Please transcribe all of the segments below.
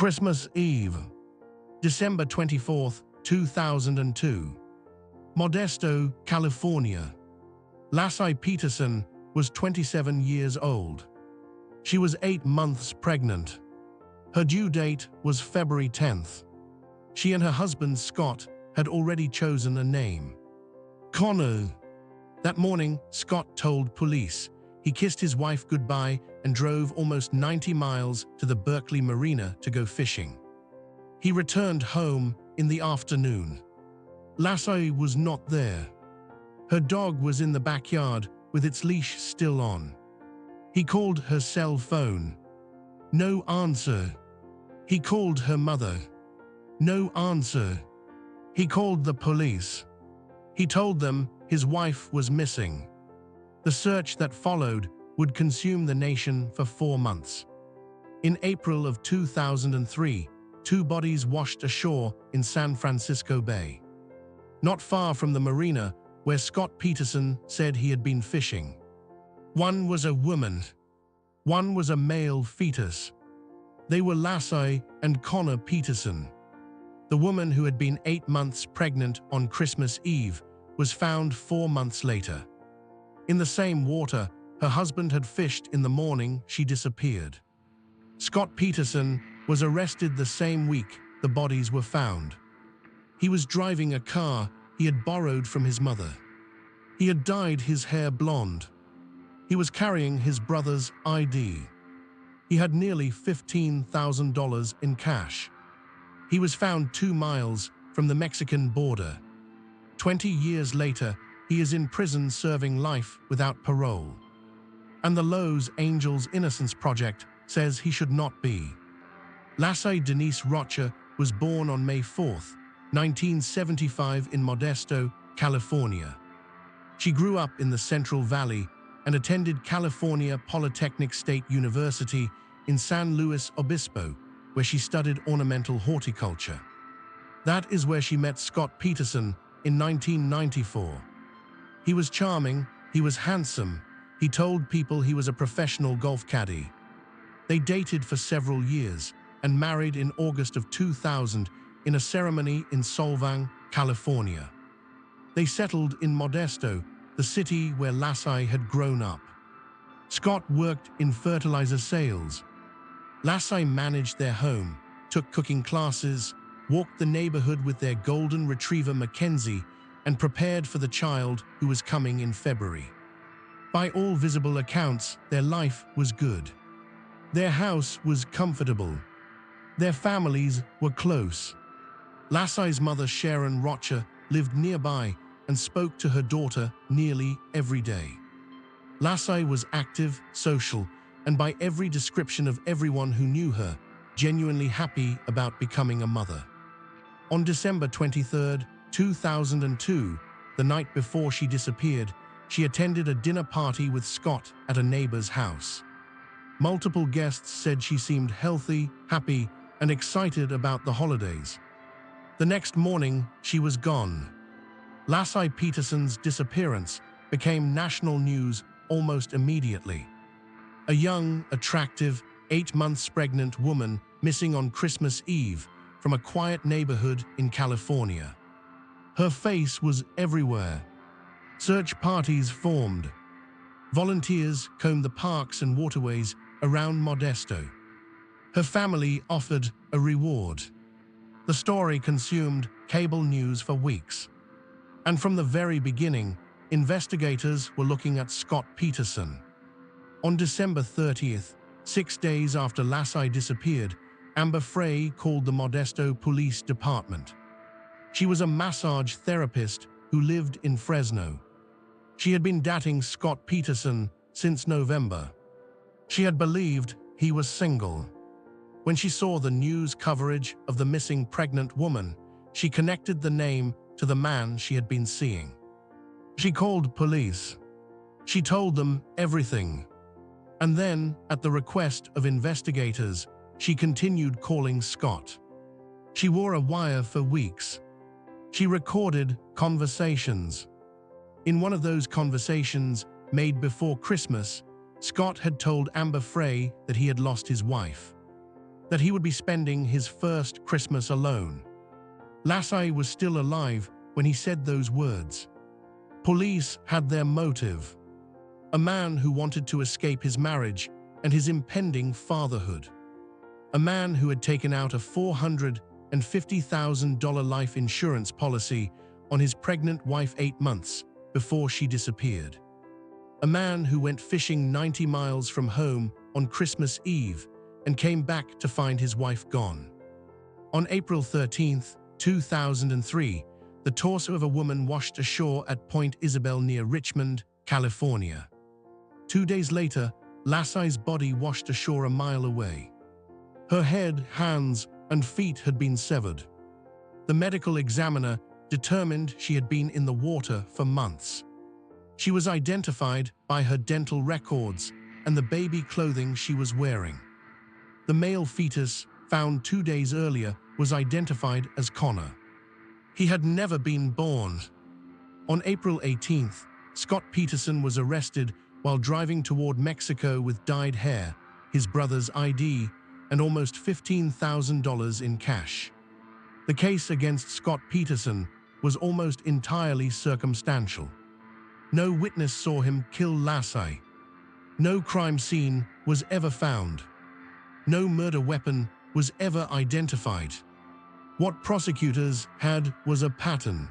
Christmas Eve, December 24th, 2002. Modesto, California. Laci Peterson was 27 years old. She was 8 months pregnant. Her due date was February 10th. She and her husband, Scott, had already chosen a name: Connor. That morning, Scott told police he kissed his wife goodbye and drove almost 90 miles to the Berkeley Marina to go fishing. He returned home in the afternoon. Laci was not there. Her dog was in the backyard with its leash still on. He called her cell phone. No answer. He called her mother. No answer. He called the police. He told them his wife was missing. The search that followed would consume the nation for 4 months. In April of 2003, 2 bodies washed ashore in San Francisco Bay, not far from the marina where Scott Peterson said he had been fishing. One was a woman. One was a male fetus. They were Laci and Connor Peterson. The woman, who had been 8 months pregnant on Christmas Eve, was found 4 months later. In the same water her husband had fished in the morning she disappeared. Scott Peterson was arrested the same week the bodies were found. He was driving a car he had borrowed from his mother. He had dyed his hair blonde. He was carrying his brother's ID. He had nearly $15,000 in cash. He was found 2 miles from the Mexican border. 20 years later, he is in prison serving life without parole. And the Los Angeles Innocence Project says he should not be. Laci Denise Rocha was born on May 4, 1975 in Modesto, California. She grew up in the Central Valley and attended California Polytechnic State University in San Luis Obispo, where she studied ornamental horticulture. That is where she met Scott Peterson in 1994. He was charming, he was handsome, he told people he was a professional golf caddy. They dated for several years and married in August of 2000 in a ceremony in Solvang, California. They settled in Modesto, the city where Laci had grown up. Scott worked in fertilizer sales. Laci managed their home, took cooking classes, walked the neighborhood with their golden retriever Mackenzie, and prepared for the child who was coming in February. By all visible accounts, their life was good. Their house was comfortable. Their families were close. Laci's mother, Sharon Rocha, lived nearby and spoke to her daughter nearly every day. Laci was active, social, and by every description of everyone who knew her, genuinely happy about becoming a mother. On December 23, 2002, the night before she disappeared, she attended a dinner party with Scott at a neighbor's house. Multiple guests said she seemed healthy, happy, and excited about the holidays. The next morning, she was gone. Laci Peterson's disappearance became national news almost immediately. A young, attractive, 8 months pregnant woman missing on Christmas Eve from a quiet neighborhood in California. Her face was everywhere. Search parties formed. Volunteers combed the parks and waterways around Modesto. Her family offered a reward. The story consumed cable news for weeks. And from the very beginning, investigators were looking at Scott Peterson. On December 30th, 6 days after Laci disappeared, Amber Frey called the Modesto Police Department. She was a massage therapist who lived in Fresno. She had been dating Scott Peterson since November. She had believed he was single. When she saw the news coverage of the missing pregnant woman, she connected the name to the man she had been seeing. She called police. She told them everything. And then, at the request of investigators, she continued calling Scott. She wore a wire for weeks. She recorded conversations. In one of those conversations, made before Christmas, Scott had told Amber Frey that he had lost his wife. that he would be spending his first Christmas alone. Laci was still alive when he said those words. Police had their motive: a man who wanted to escape his marriage and his impending fatherhood. A man who had taken out a $450,000 life insurance policy on his pregnant wife 8 months before she disappeared. A man who went fishing 90 miles from home on Christmas Eve and came back to find his wife gone. On April 13, 2003, the torso of a woman washed ashore at Point Isabel near Richmond, California. 2 days later, Laci's body washed ashore a mile away. Her head, hands, and feet had been severed. The medical examiner determined she had been in the water for months. She was identified by her dental records and the baby clothing she was wearing. The male fetus, found 2 days earlier, was identified as Connor. He had never been born. On April 18th, Scott Peterson was arrested while driving toward Mexico with dyed hair, his brother's ID, and almost $15,000 in cash. The case against Scott Peterson was almost entirely circumstantial. No witness saw him kill Laci. No crime scene was ever found. No murder weapon was ever identified. What prosecutors had was a pattern: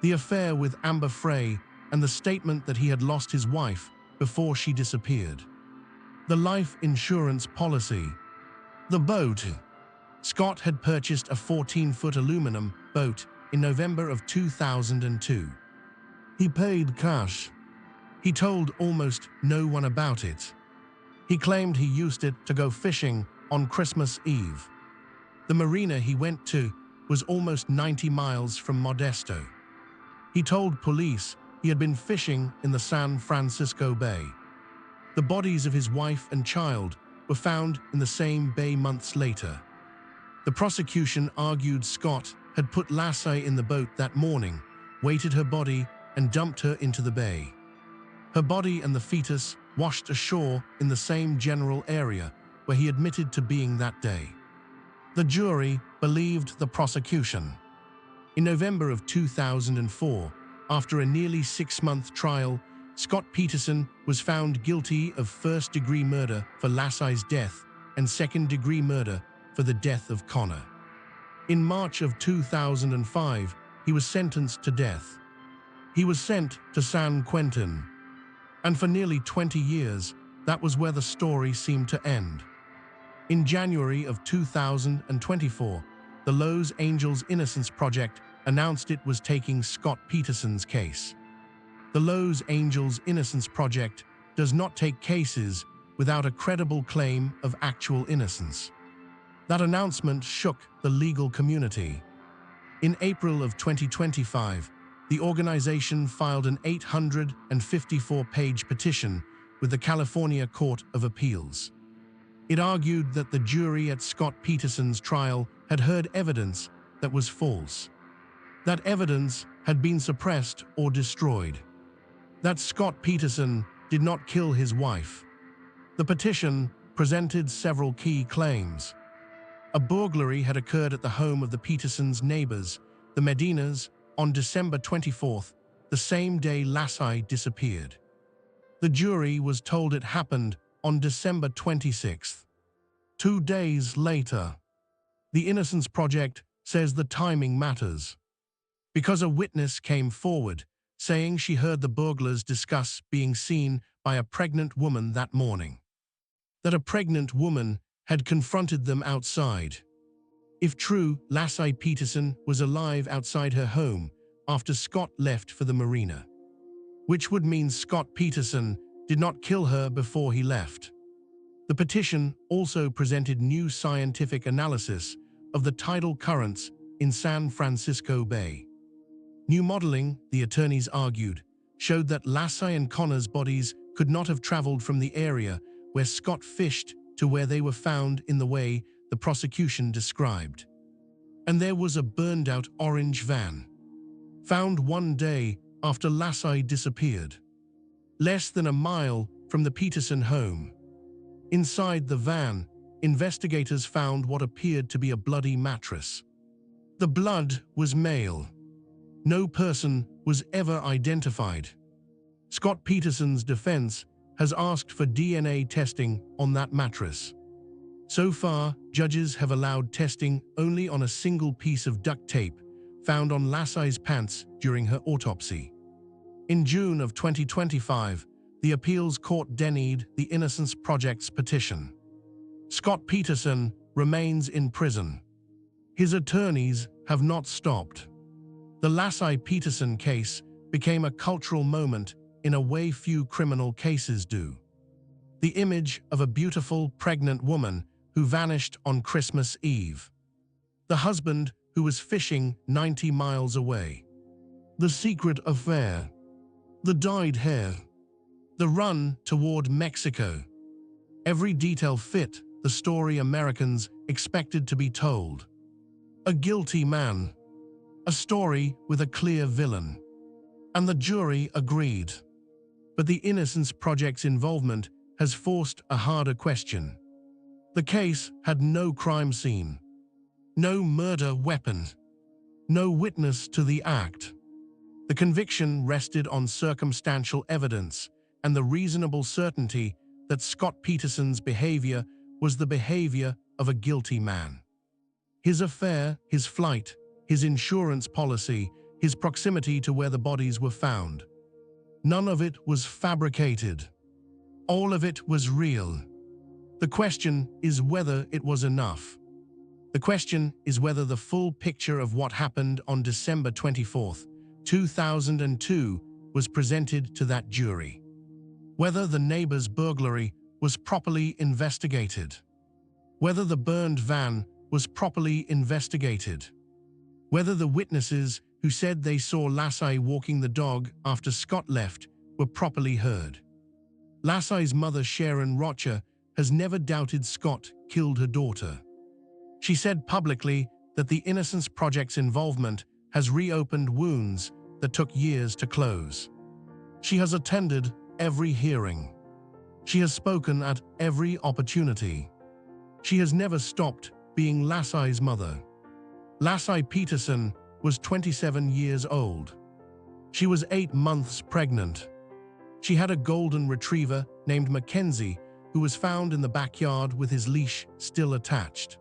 the affair with Amber Frey and the statement that he had lost his wife before she disappeared. The life insurance policy. The boat. Scott had purchased a 14-foot aluminum boat in November of 2002. He paid cash. He told almost no one about it. He claimed he used it to go fishing on Christmas Eve. The marina he went to was almost 90 miles from Modesto. He told police he had been fishing in the San Francisco Bay. The bodies of his wife and child were found in the same bay months later. The prosecution argued Scott had put Laci in the boat that morning, weighted her body, and dumped her into the bay. Her body and the fetus washed ashore in the same general area where he admitted to being that day. The jury believed the prosecution. In November of 2004, after a nearly 6-month trial, Scott Peterson was found guilty of first-degree murder for Laci's death and second-degree murder for the death of Connor. In March of 2005, he was sentenced to death. He was sent to San Quentin. And for nearly 20 years, that was where the story seemed to end. In January of 2024, the Los Angeles Innocence Project announced it was taking Scott Peterson's case. The Los Angeles Innocence Project does not take cases without a credible claim of actual innocence. That announcement shook the legal community. In April of 2025, the organization filed an 854-page petition with the California Court of Appeals. It argued that the jury at Scott Peterson's trial had heard evidence that was false. That evidence had been suppressed or destroyed. That Scott Peterson did not kill his wife. The petition presented several key claims. A burglary had occurred at the home of the Petersons' neighbors, the Medinas, on December 24th, the same day Laci disappeared. The jury was told it happened on December 26th. 2 days later, the Innocence Project says the timing matters, because a witness came forward saying she heard the burglars discuss being seen by a pregnant woman that morning. That a pregnant woman had confronted them outside. If true, Laci Peterson was alive outside her home after Scott left for the marina, which would mean Scott Peterson did not kill her before he left. The petition also presented new scientific analysis of the tidal currents in San Francisco Bay. New modeling, the attorneys argued, showed that Laci and Connor's bodies could not have traveled from the area where Scott fished to where they were found in the way the prosecution described. And there was a burned-out orange van, found 1 day after Laci disappeared, less than a mile from the Peterson home. Inside the van, investigators found what appeared to be a bloody mattress. The blood was male. No person was ever identified. Scott Peterson's defense has asked for DNA testing on that mattress. So far, judges have allowed testing only on a single piece of duct tape found on Laci's pants during her autopsy. In June of 2025, the appeals court denied the Innocence Project's petition. Scott Peterson remains in prison. His attorneys have not stopped. The Laci Peterson case became a cultural moment in a way few criminal cases do. The image of a beautiful, pregnant woman who vanished on Christmas Eve. The husband who was fishing 90 miles away. The secret affair. The dyed hair. The run toward Mexico. Every detail fit the story Americans expected to be told. A guilty man. A story with a clear villain. And the jury agreed. But the Innocence Project's involvement has forced a harder question. The case had no crime scene. No murder weapon. No witness to the act. The conviction rested on circumstantial evidence and the reasonable certainty that Scott Peterson's behavior was the behavior of a guilty man. His affair, his flight, his insurance policy, his proximity to where the bodies were found. None of it was fabricated. All of it was real. The question is whether it was enough. The question is whether the full picture of what happened on December 24, 2002 was presented to that jury. Whether the neighbor's burglary was properly investigated. Whether the burned van was properly investigated. Whether the witnesses who said they saw Laci walking the dog after Scott left were properly heard. Laci's mother, Sharon Rocha, has never doubted Scott killed her daughter. She said publicly that the Innocence Project's involvement has reopened wounds that took years to close. She has attended every hearing. She has spoken at every opportunity. She has never stopped being Laci's mother. Laci Peterson was 27 years old. She was 8 months pregnant. She had a golden retriever named Mackenzie who was found in the backyard with his leash still attached.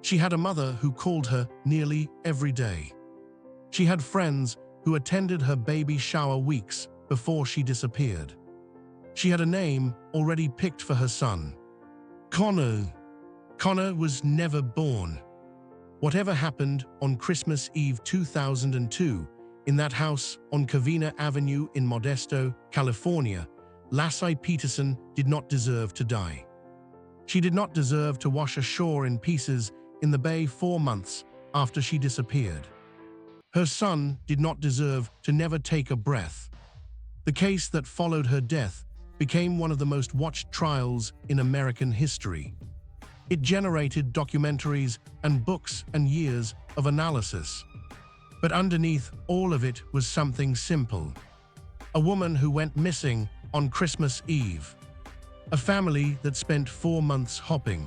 She had a mother who called her nearly every day. She had friends who attended her baby shower weeks before she disappeared. She had a name already picked for her son. Connor. Connor was never born. Whatever happened on Christmas Eve 2002 in that house on Covina Avenue in Modesto, California, Laci Peterson did not deserve to die. She did not deserve to wash ashore in pieces in the bay 4 months after she disappeared. Her son did not deserve to never take a breath. The case that followed her death became one of the most watched trials in American history. It generated documentaries and books and years of analysis. But underneath all of it was something simple. A woman who went missing on Christmas Eve. A family that spent 4 months hopping.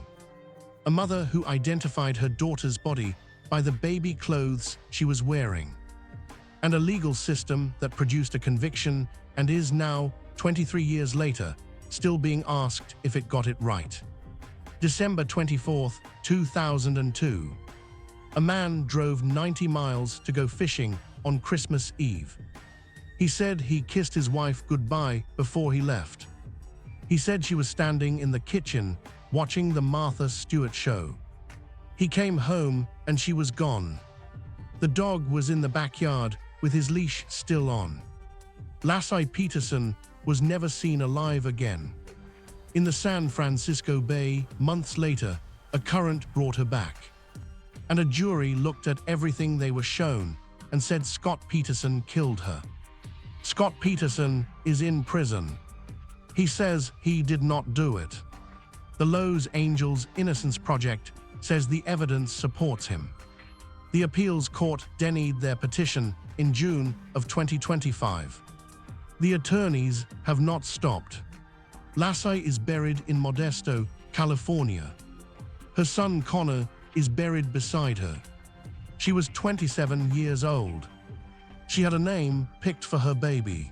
A mother who identified her daughter's body by the baby clothes she was wearing. And a legal system that produced a conviction and is now, 23 years later, still being asked if it got it right. December 24, 2002. A man drove 90 miles to go fishing on Christmas Eve. He said he kissed his wife goodbye before he left. He said she was standing in the kitchen watching the Martha Stewart show. He came home and she was gone. The dog was in the backyard with his leash still on. Laci Peterson was never seen alive again. In the San Francisco Bay, months later, a current brought her back. And a jury looked at everything they were shown and said Scott Peterson killed her. Scott Peterson is in prison. He says he did not do it. The Los Angeles Innocence Project says the evidence supports him. The appeals court denied their petition in June of 2025. The attorneys have not stopped. Laci is buried in Modesto, California. Her son Connor is buried beside her. She was 27 years old. She had a name picked for her baby.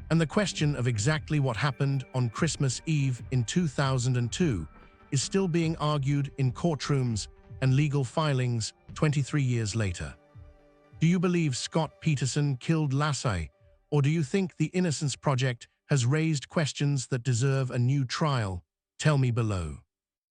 And the question of exactly what happened on Christmas Eve in 2002 is still being argued in courtrooms and legal filings 23 years later. Do you believe Scott Peterson killed Laci, or do you think the Innocence Project has raised questions that deserve a new trial? Tell me below.